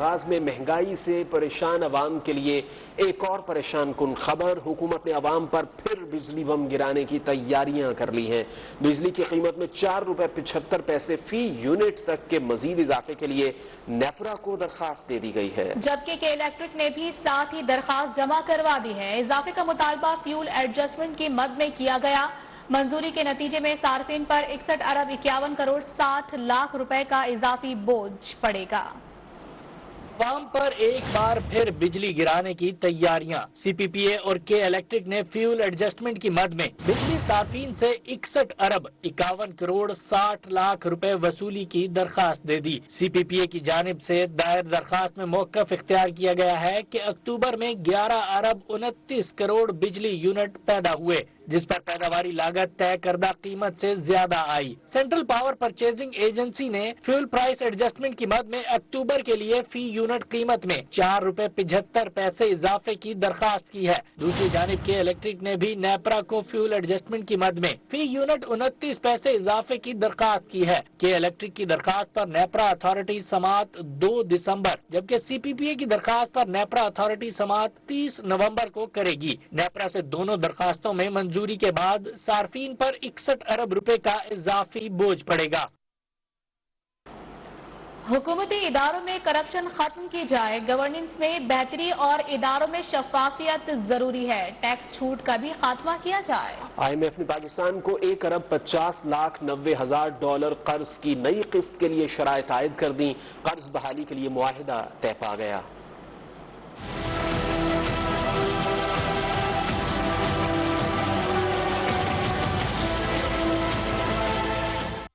آغاز میں مہنگائی سے پریشان عوام کے لیے ایک اور پریشان کن خبر۔ حکومت نے عوام پر پھر بجلی بم گرانے کی تیاریاں کر لی ہیں۔ بجلی کی قیمت میں 4 روپے 75 پیسے فی یونٹ تک کے مزید اضافے کے لیے نیپرا کو درخواست دے دی گئی ہے، جبکہ کے الیکٹرک نے بھی ساتھ ہی درخواست جمع کروا دی ہے۔ اضافے کا مطالبہ فیول ایڈجسٹمنٹ کی مد میں کیا گیا۔ منظوری کے نتیجے میں صارفین پر 61 ارب 51 کروڑ 60 لاکھ روپے کا اضافی بوجھ پڑے گا۔ عوام پر ایک بار پھر بجلی گرانے کی تیاریاں۔ سی پی پی اے اور کے الیکٹرک نے فیول ایڈجسٹمنٹ کی مد میں بجلی صارفین سے 61 ارب 51 کروڑ 60 لاکھ روپے وصولی کی درخواست دے دی۔ سی پی پی اے کی جانب سے دائر درخواست میں موقف اختیار کیا گیا ہے کہ اکتوبر میں 11 ارب 29 کروڑ بجلی یونٹ پیدا ہوئے، جس پر پیداواری لاگت طے کردہ قیمت سے زیادہ آئی۔ سینٹرل پاور پرچیزنگ ایجنسی نے فیول پرائس ایڈجسٹمنٹ کی مد میں اکتوبر کے لیے فی یونٹ قیمت میں 4 روپے 75 پیسے اضافے کی درخواست کی ہے۔ دوسری جانب کے الیکٹرک نے بھی نیپرا کو فیول ایڈجسٹمنٹ کی مد میں فی یونٹ 29 پیسے اضافے کی درخواست کی ہے۔ کے الیکٹرک کی درخواست پر نیپرا اتھارٹی سماعت 2 دسمبر جبکہ سی پی پی اے کی درخواست پر نیپرا اتھارٹی سماعت 30 نومبر کو کرے گی۔ نیپرا سے دونوں درخواستوں میں منظوری کے بعد صارفین پر 61 ارب روپے کا اضافی بوجھ پڑے گا۔ حکومتی اداروں میں کرپشن ختم کی جائے، گورننس میں بہتری اور اداروں میں شفافیت ضروری ہے، ٹیکس چھوٹ کا بھی خاتمہ کیا جائے۔ آئی ایم ایف نے پاکستان کو 1 ارب 50 لاکھ 90 ہزار ڈالر قرض کی نئی قسط کے لیے شرائط عائد کر دیں۔ قرض بحالی کے لیے معاہدہ طے پا گیا۔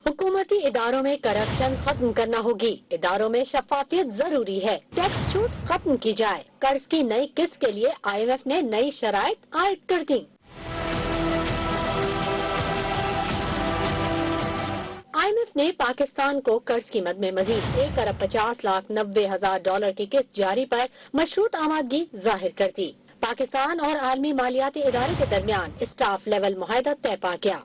حکومتی اداروں میں کرپشن ختم کرنا ہوگی، اداروں میں شفافیت ضروری ہے، ٹیکس چھوٹ ختم کی جائے، قرض کی نئی قسط کے لیے آئی ایم ایف نے نئی شرائط عائد کر دیں۔ آئی ایم ایف نے پاکستان کو قرض کی مد میں مزید 1 ارب 50 لاکھ 90 ہزار ڈالر کی قسط جاری پر مشروط آمادگی ظاہر کر دی۔ پاکستان اور عالمی مالیاتی ادارے کے درمیان اسٹاف لیول معاہدہ طے پا گیا۔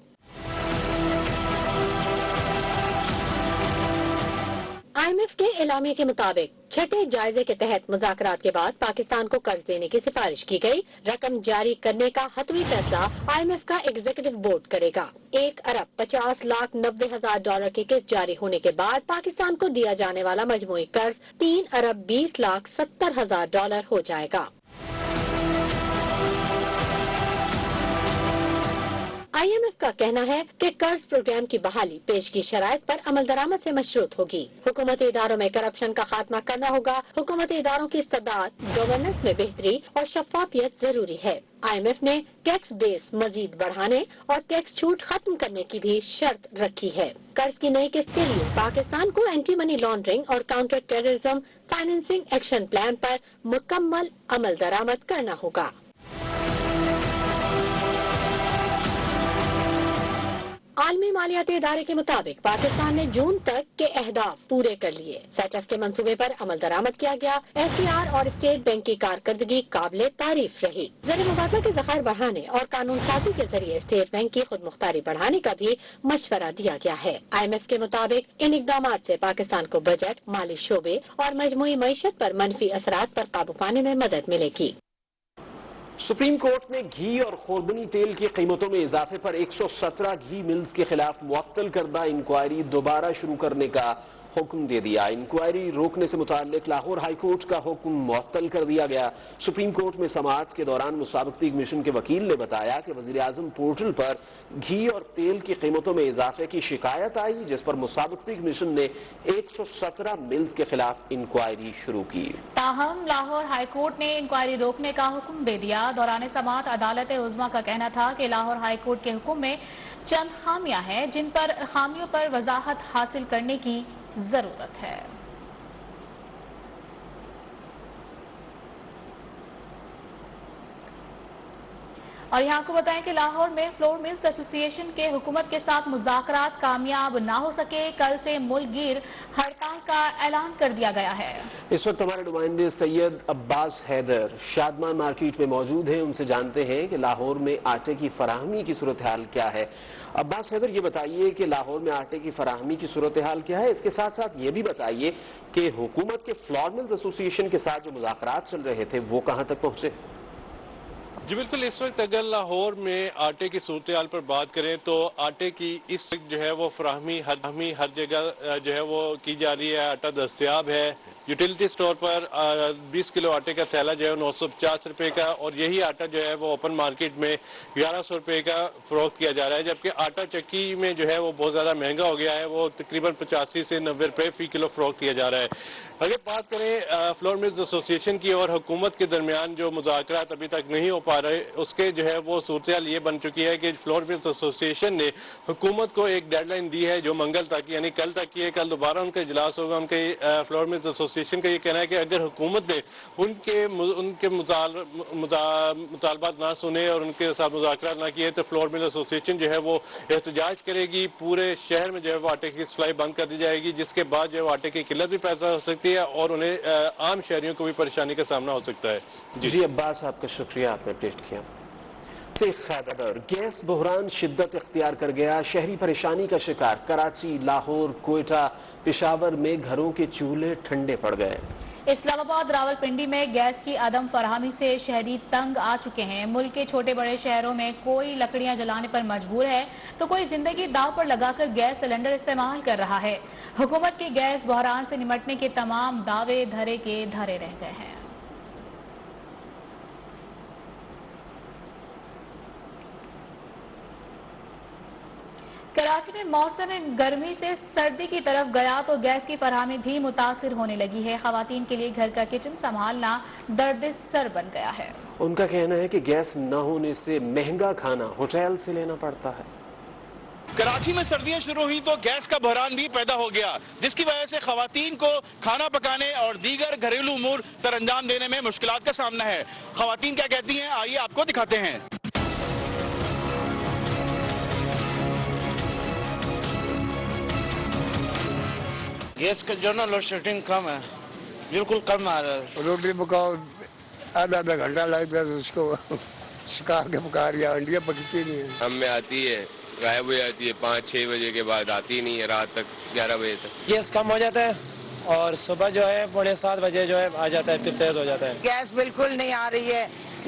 آئی ایم ایف کے اعلامیے کے مطابق چھٹے جائزے کے تحت مذاکرات کے بعد پاکستان کو قرض دینے کی سفارش کی گئی۔ رقم جاری کرنے کا حتمی فیصلہ آئی ایم ایف کا ایگزیکٹو بورڈ کرے گا۔ 1 ارب 50 لاکھ 90 ہزار ڈالر کی قسط جاری ہونے کے بعد پاکستان کو دیا جانے والا مجموعی قرض 3 ارب 20 لاکھ 70 ہزار ڈالر ہو جائے گا۔ آئی ایم ایف کا کہنا ہے کہ قرض پروگرام کی بحالی پیش کی شرائط پر عمل درآمد سے مشروط ہوگی۔ حکومتی اداروں میں کرپشن کا خاتمہ کرنا ہوگا۔ حکومتی اداروں کی استعداد، گورننس میں بہتری اور شفافیت ضروری ہے۔ آئی ایم ایف نے ٹیکس بیس مزید بڑھانے اور ٹیکس چھوٹ ختم کرنے کی بھی شرط رکھی ہے۔ قرض کی نئی قسط کے لیے پاکستان کو اینٹی منی لانڈرنگ اور counter terrorism financing action plan پر مکمل عمل درآمد کرنا ہوگا۔ عالمی مالیاتی ادارے کے مطابق پاکستان نے جون تک کے اہداف پورے کر لیے۔ سیٹ ایف کے منصوبے پر عمل درآمد کیا گیا۔ ایف ڈی آر اور اسٹیٹ بینک کی کارکردگی قابل تعریف رہی۔ زر مبادلہ کے ذخائر بڑھانے اور قانون سازی کے ذریعے اسٹیٹ بینک کی خود مختاری بڑھانے کا بھی مشورہ دیا گیا ہے۔ آئی ایم ایف کے مطابق ان اقدامات سے پاکستان کو بجٹ، مالی شعبے اور مجموعی معیشت پر منفی اثرات پر قابو پانے میں مدد ملے گی۔ سپریم کورٹ نے گھی اور خوردنی تیل کی قیمتوں میں اضافے پر 117 گھی ملز کے خلاف معطل کردہ انکوائری دوبارہ شروع کرنے کا حکم دے دیا۔ انکوائری روکنے سے متعلق لاہور ہائی کورٹ کا حکم معطل کر دیا گیا۔ سپریم کورٹ میں سماعت کے دوران مسابقتی کمیشن کے وکیل نے بتایا کہ وزیراعظم پورٹل پر گھی اور تیل کی قیمتوں میں اضافے کی شکایت آئی، جس پر مسابقتی کمیشن نے 117 ملز کے خلاف انکوائری شروع کی۔ تاہم لاہور ہائی کورٹ نے انکوائری روکنے کا حکم دے دیا۔ دوران سماعت عدالت عظمیٰ کا کہنا تھا کہ لاہور ہائی کورٹ کے حکم میں چند خامیاں ہیں، جن پر خامیوں پر وضاحت حاصل کرنے کی ضرورت ہے۔ اور یہاں کو بتائیں کہ لاہور میں فلور ملز ایسوسی ایشن کے حکومت کے ساتھ مذاکرات کامیاب نہ ہو سکے، کل سے ملک گیر ہڑتال کا اعلان کر دیا گیا ہے۔ اس وقت ہمارے نمائندے سید عباس حیدر شادمان مارکیٹ میں موجود ہیں، ان سے جانتے ہیں کہ لاہور میں آٹے کی فراہمی کی صورتحال کیا ہے۔ عباس حیدر، یہ بتائیے کہ لاہور میں آٹے کی فراہمی کی صورتحال کیا ہے، اس کے ساتھ ساتھ یہ بھی بتائیے کہ حکومت کے فلور ملز ایسوسی ایشن کے ساتھ جو مذاکرات چل رہے تھے وہ کہاں تک پہنچے؟ جی بالکل، اس وقت اگر لاہور میں آٹے کی صورتحال پر بات کریں تو آٹے کی اس وقت جو ہے وہ فراہمی ہر جگہ جو ہے وہ کی جا رہی ہے، آٹا دستیاب ہے۔ یوٹیلیٹی سٹور پر 20 کلو آٹے کا تھیلا جو ہے 950 روپے کا، اور یہی آٹا جو ہے وہ اوپن مارکیٹ میں 1100 روپے کا فروخت کیا جا رہا ہے، جبکہ آٹا چکی میں جو ہے وہ بہت زیادہ مہنگا ہو گیا ہے، وہ تقریباً 85 سے 90 روپے فی کلو فروخت کیا جا رہا ہے۔ اگر بات کریں فلور ملز ایسوسی ایشن کی اور حکومت کے درمیان جو مذاکرات ابھی تک نہیں ہو پا رہے، اس کے جو ہے وہ صورتحال یہ بن چکی ہے کہ فلور ملز ایسوسی ایشن نے حکومت کو ایک ڈیڈ لائن دی ہے جو منگل تک، یعنی کل تک کی ہے۔ کل دوبارہ ان کا اجلاس ہوگا۔ ان کے فلور ملز ایسوسی ایشن کا یہ کہنا ہے کہ اگر حکومت نے ان کے مطالبات نہ سنے اور ان کے ساتھ مذاکرات نہ کیے تو فلور ملز ایسوسی ایشن جو ہے وہ احتجاج کرے گی، پورے شہر میں جو ہے وہ آٹے کی سپلائی بند کر دی جائے گی، جس کے بعد جو ہے آٹے کی قلت بھی پیدا ہو سکتی ہے اور انہیں عام شہریوں کو بھی پریشانی کا سامنا ہو سکتا ہے۔ جی عباس، آپ کا شکریہ، آپ نے اپڈیٹ کیا۔ خیبر گیس بحران شدت اختیار کر گیا، شہری پریشانی کا شکار۔ کراچی، لاہور، کوئٹہ، پشاور میں گھروں کے چولہے ٹھنڈے پڑ گئے۔ اسلام آباد، راولپنڈی میں گیس کی عدم فراہمی سے شہری تنگ آ چکے ہیں۔ ملک کے چھوٹے بڑے شہروں میں کوئی لکڑیاں جلانے پر مجبور ہے تو کوئی زندگی داؤ پر لگا کر گیس سلنڈر استعمال کر رہا ہے۔ حکومت کے گیس بحران سے نمٹنے کے تمام دعوے دھرے کے دھرے رہ گئے ہیں۔ کراچی میں موسم گرمی سے سردی کی طرف گیا تو گیس کی فراہمی بھی متاثر ہونے لگی ہے۔ خواتین کے لیے گھر کا کچن سنبھالنا درد سر بن گیا ہے۔ ان کا کہنا ہے کہ گیس نہ ہونے سے مہنگا کھانا ہوٹل سے لینا پڑتا ہے۔ کراچی میں سردیاں شروع ہوئی تو گیس کا بحران بھی پیدا ہو گیا، جس کی وجہ سے خواتین کو کھانا پکانے اور دیگر گھریلو امور سر انجام دینے میں مشکلات کا سامنا ہے۔ خواتین کیا کہتی ہیں، آئیے آپ کو دکھاتے ہیں۔ گیس کا جو نا لوڈ شیڈنگ کم ہے، بالکل کم آ رہا ہے۔ روٹی پکاؤ آدھا گھنٹہ لگتا ہے، اس کو سکھا کے پکا رہی ہے، انڈیاں پکتی نہیں ہے۔ ہم میں آتی ہے، غائب ہو جاتی ہے، 5-6 بجے کے بعد آتی نہیں ہے، رات تک 11 بجے تک۔ گیس کم ہو جاتا ہے اور صبح جو ہے 6:45 بجے جو ہے آ جاتا ہے، پھر تیز ہو جاتا ہے۔ گیس بالکل نہیں آ رہی ہے،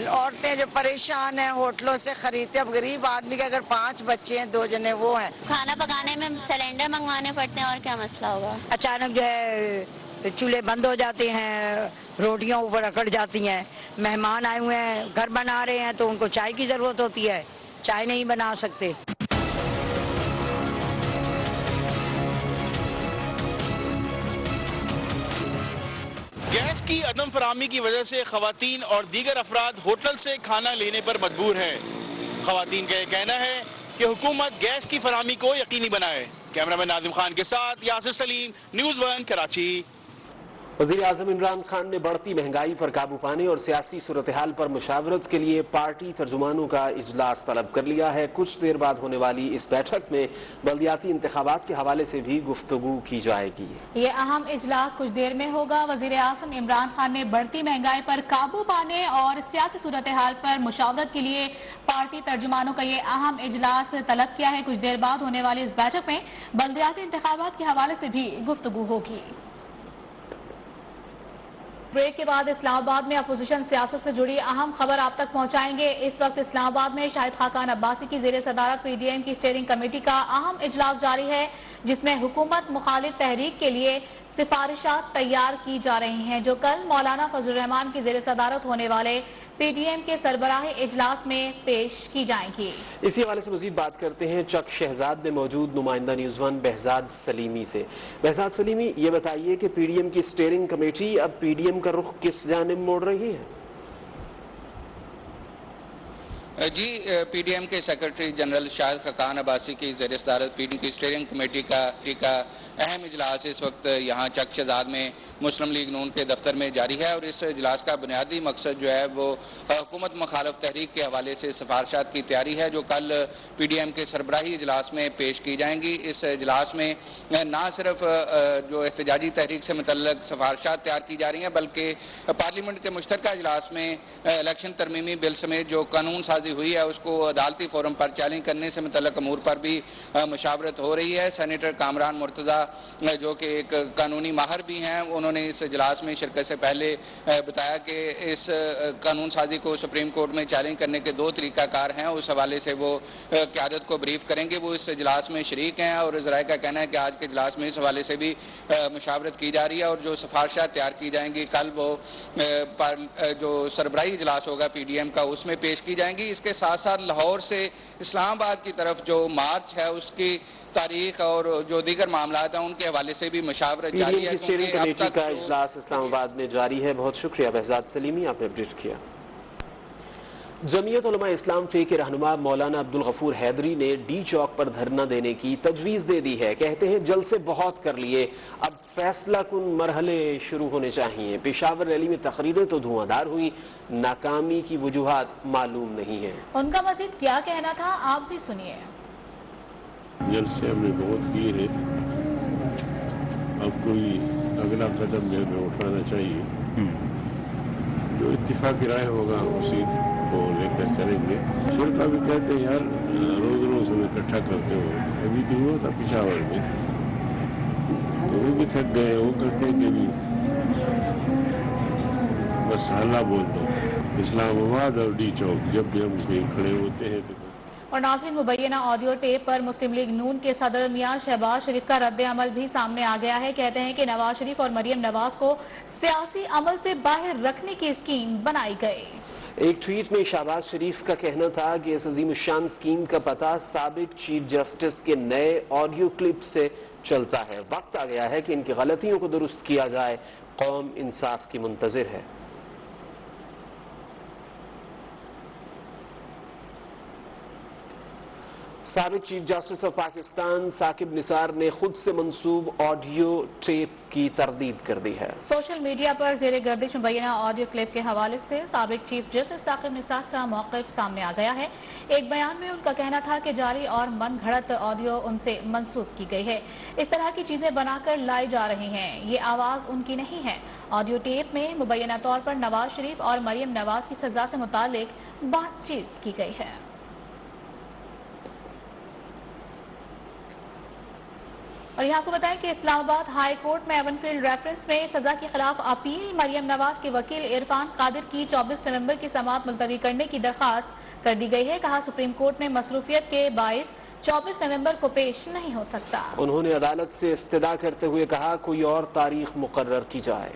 عورتیں جو پریشان ہیں ہوٹلوں سے خریدتے، اب غریب آدمی کے اگر 5 بچے ہیں، 2 جنے وہ ہیں، کھانا پکانے میں سلنڈر منگوانے پڑتے ہیں، اور کیا مسئلہ ہوگا۔ اچانک جو ہے چولہے بند ہو جاتے ہیں، روٹیاں اوپر اکڑ جاتی ہیں، مہمان آئے ہوئے ہیں، گھر بنا رہے ہیں تو ان کو چائے کی ضرورت ہوتی ہے، چائے نہیں بنا سکتے۔ گیس کی عدم فراہمی کی وجہ سے خواتین اور دیگر افراد ہوٹل سے کھانا لینے پر مجبور ہیں۔ خواتین کا یہ کہنا ہے کہ حکومت گیس کی فراہمی کو یقینی بنائے۔ کیمرہ مین ناظم خان کے ساتھ یاسر سلیم، نیوز 1 کراچی۔ وزیر اعظم عمران خان نے بڑھتی مہنگائی پر قابو پانے اور سیاسی صورتحال پر مشاورت کے لیے پارٹی ترجمانوں کا اجلاس طلب کر لیا ہے۔ کچھ دیر بعد ہونے والی اس بیٹھک میں بلدیاتی انتخابات کے حوالے سے بھی گفتگو کی جائے گی۔ یہ اہم اجلاس کچھ دیر میں ہوگا۔ وزیر اعظم عمران خان نے بڑھتی مہنگائی پر قابو پانے اور سیاسی صورتحال پر مشاورت کے لیے پارٹی ترجمانوں کا یہ اہم اجلاس طلب کیا ہے۔ کچھ دیر بعد ہونے والی اس بیٹھک میں بلدیاتی انتخابات کے حوالے سے بھی گفتگو ہوگی۔ بریک کے بعد اسلام آباد میں اپوزیشن سیاست سے جڑی اہم خبر آپ تک پہنچائیں گے۔ اس وقت اسلام آباد میں شاہد خاقان عباسی کی زیر صدارت پی ڈی ایم کی اسٹیئرنگ کمیٹی کا اہم اجلاس جاری ہے، جس میں حکومت مخالف تحریک کے لیے سفارشات تیار کی جا رہی ہیں، جو کل مولانا فضل الرحمان کی زیر صدارت ہونے والے پی ڈی ایم کے سربراہ اجلاس میں پیش کی جائیں گی۔ اسی حوالے سے مزید بات کرتے ہیں چک شہزاد میں موجود نمائندہ نیوز 1 بہزاد سلیمی سے۔ بہزاد سلیمی، یہ بتائیے کہ پی ڈی ایم کی اسٹیئرنگ کمیٹی اب پی ڈی ایم کا رخ کس جانب موڑ رہی ہے؟ جی، پی ڈی ایم کے سیکرٹری جنرل شاہد خاقان عباسی کی زیر صدارت پی ڈی ایم کی اسٹیئرنگ کمیٹی کا اہم اجلاس اس وقت یہاں چک شہزاد میں مسلم لیگ نون کے دفتر میں جاری ہے، اور اس اجلاس کا بنیادی مقصد جو ہے وہ حکومت مخالف تحریک کے حوالے سے سفارشات کی تیاری ہے جو کل پی ڈی ایم کے سربراہی اجلاس میں پیش کی جائیں گی۔ اس اجلاس میں نہ صرف جو احتجاجی تحریک سے متعلق سفارشات تیار کی جا رہی ہیں بلکہ پارلیمنٹ کے مشترکہ اجلاس میں الیکشن ترمیمی بل سمیت جو قانون سازی ہوئی ہے اس کو عدالتی فورم پر چیلنج کرنے سے متعلق امور پر بھی مشاورت ہو رہی ہے۔ سینیٹر کامران مرتضیٰ جو کہ ایک قانونی ماہر بھی ہیں، انہوں نے اس اجلاس میں شرکت سے پہلے بتایا کہ اس قانون سازی کو سپریم کورٹ میں چیلنج کرنے کے دو طریقہ کار ہیں، اس حوالے سے وہ قیادت کو بریف کریں گے۔ وہ اس اجلاس میں شریک ہیں اور ذرائع کا کہنا ہے کہ آج کے اجلاس میں اس حوالے سے بھی مشاورت کی جا رہی ہے، اور جو سفارشات تیار کی جائیں گی کل وہ جو سربراہی اجلاس ہوگا پی ڈی ایم کا اس میں پیش کی جائیں گی۔ اس کے ساتھ ساتھ لاہور سے اسلام آباد کی طرف جو مارچ ہے اس کی تاریخ اور جو دیگر معاملات ہیں ان کے حوالے سے بھی مشاورت جاری ہے۔ پی ڈی ایم کی اسٹیئرنگ کمیٹی کا اجلاس اسلام آباد میں جاری ہے۔ بہت شکریہ بہزاد سلیمی، آپ نے اپڈیٹ کیا۔ جمعیت علماء اسلام فے کے رہنما مولانا عبدالغفور حیدری نے ڈی چوک پر دھرنا دینے کی تجویز دے دی ہے۔ کہتے ہیں جلد سے بہت کر لیے، اب فیصلہ کن مرحلے شروع ہونے چاہیے۔ پشاور ریلی میں تقریریں تو دھواں دھار ہوئی، ناکامی کی وجوہات معلوم نہیں ہیں۔ ان کا مزید کیا کہنا تھا آپ بھی سنیے۔ جلسے ہم نے بہت کیے ہیں، اب کوئی اگلا قدم جو ہے اٹھانا چاہیے، جو اتفاقی رائے ہوگا اسی کو لے کر چلیں گے۔ شرکا بھی کہتے ہیں یار روز روز ہمیں اکٹھا کرتے ہو، ابھی تو ہوا تھا پشاور میں تو وہ بھی تھک گئے، وہ کہتے ہیں کہ بھی بس ہلہ بول دو۔ اسلام آباد اور ڈی چوک جب بھی ہم کہیں کھڑے ہوتے ہیں تو اور ناظرین، مبینہ آڈیو ٹیپ پر مسلم لیگ نون کے صدر میاں شہباز شریف کا رد عمل بھی سامنے آ گیا ہے۔ کہتے ہیں کہ نواز شریف اور مریم نواز کو سیاسی عمل سے باہر رکھنے کی اسکیم بنائی گئی۔ ایک ٹویٹ میں شہباز شریف کا کہنا تھا کہ اس عظیم الشان اسکیم کا پتہ سابق چیف جسٹس کے نئے آڈیو کلپ سے چلتا ہے۔ وقت آ گیا ہے کہ ان کی غلطیوں کو درست کیا جائے، قوم انصاف کی منتظر ہے۔ سابق chief justice of Pakistan Saqib Nisar نے خود سے منسوب آڈیو ٹیپ کی تردید کر دی ہے۔ سوشل میڈیا پر زیر گردش مبینہ آڈیو کلپ کے حوالے سے سابق چیف جسٹس ثاقب نثار کا موقف سامنے آ گیا ہے۔ ایک بیان میں ان کا کہنا تھا کہ جعلی اور من گھڑت آڈیو ان سے منسوب کی گئی ہے۔ اس طرح کی چیزیں بنا کر لائی جا رہی ہیں، یہ آواز ان کی نہیں ہے۔ آڈیو ٹیپ میں مبینہ طور پر نواز شریف اور مریم نواز کی سزا سے متعلق بات چیت کی گئی ہے۔ اور یہاں کو بتائیں کہ اسلام آباد ہائی کورٹ میں ایون فیلڈ ریفرنس میں سزا کے خلاف اپیل، مریم نواز کے وکیل عرفان قادر کی 24 نومبر کی سماعت ملتوی کرنے کی درخواست کر دی گئی ہے۔ کہا سپریم کورٹ میں مصروفیت کے باعث 24 نومبر کو پیش نہیں ہو سکتا۔ انہوں نے عدالت سے استدعا کرتے ہوئے کہا کوئی اور تاریخ مقرر کی جائے۔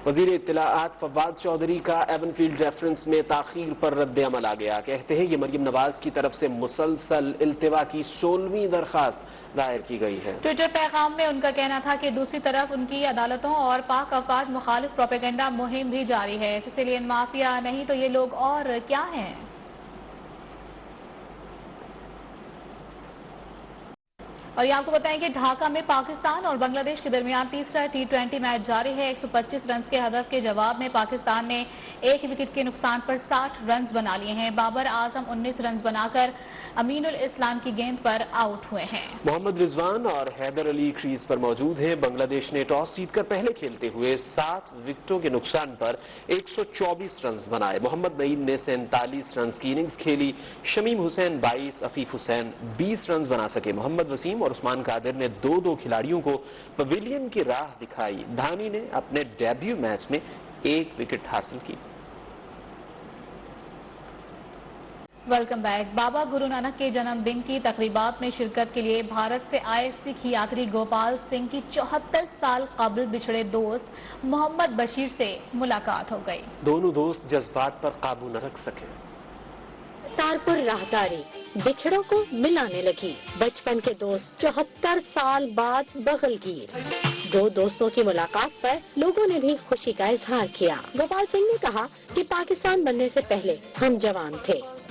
وزیر اطلاعات فواد چودھری کا ایون فیلڈ ریفرنس میں تاخیر پر رد عمل آ گیا۔ کہتے ہیں یہ مریم نواز کی طرف سے مسلسل التوا کی 16ویں درخواست دائر کی گئی ہے۔ ٹویٹر پیغام میں ان کا کہنا تھا کہ دوسری طرف ان کی عدالتوں اور پاک افواج مخالف پروپیگنڈا مہم بھی جاری ہے۔ سیسیلین مافیا نہیں تو یہ لوگ اور کیا ہیں؟ اور یہ آپ کو بتائیں کہ ڈھاکہ میں پاکستان اور بنگلہ دیش کے درمیان تیسرا T20 میچ جاری ہے۔ 125 رنز کے ہدف کے جواب میں پاکستان نے 1 وکٹ کے نقصان پر 60 رنز بنا لیے ہیں۔ بابر اعظم 19 رنز بنا کر امین الاسلام کی گیند پر آؤٹ ہوئے ہیں۔ محمد رضوان اور حیدر علی کریز پر موجود ہیں۔ بنگلہ دیش نے ٹاس جیت کر پہلے کھیلتے ہوئے 7 وکٹوں کے نقصان پر 124 رنز بنائے۔ محمد نعیم نے 47 رنز کی اننگز کھیلی۔ شمیم حسین 22، عفیف حسین 20 رنز بنا سکے۔ محمد وسیم اور عثمان قادر نے 2 کھلاڑیوں کو پویلین کی راہ دکھائی۔ دھانی نے اپنے ڈیبیو میچ میں 1 وکٹ حاصل کی۔ Welcome back. بابا گرو نانک کے جنم دن کی تقریبات میں شرکت کے لیے بھارت سے آئے سکھ یاتری گوپال سنگھ کی 74 سال قبل بچھڑے دوست محمد بشیر سے ملاقات ہو گئی۔ دونوں دوست جذبات پر قابو نہ رکھ سکے۔ تارپور راہداری بچھڑوں کو ملانے لگی۔ بچپن کے دوست 74 سال بعد بغل گیر۔ 2 دوستوں کی ملاقات پر لوگوں نے بھی خوشی کا اظہار کیا۔ گوپال سنگھ نے کہا کہ پاکستان بننے سے پہلے ہم جوان تھے،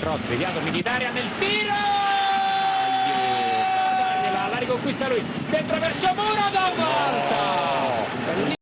Cross deviato Mkhitaryan nel tiro, la riconquista lui dentro verso Muradov.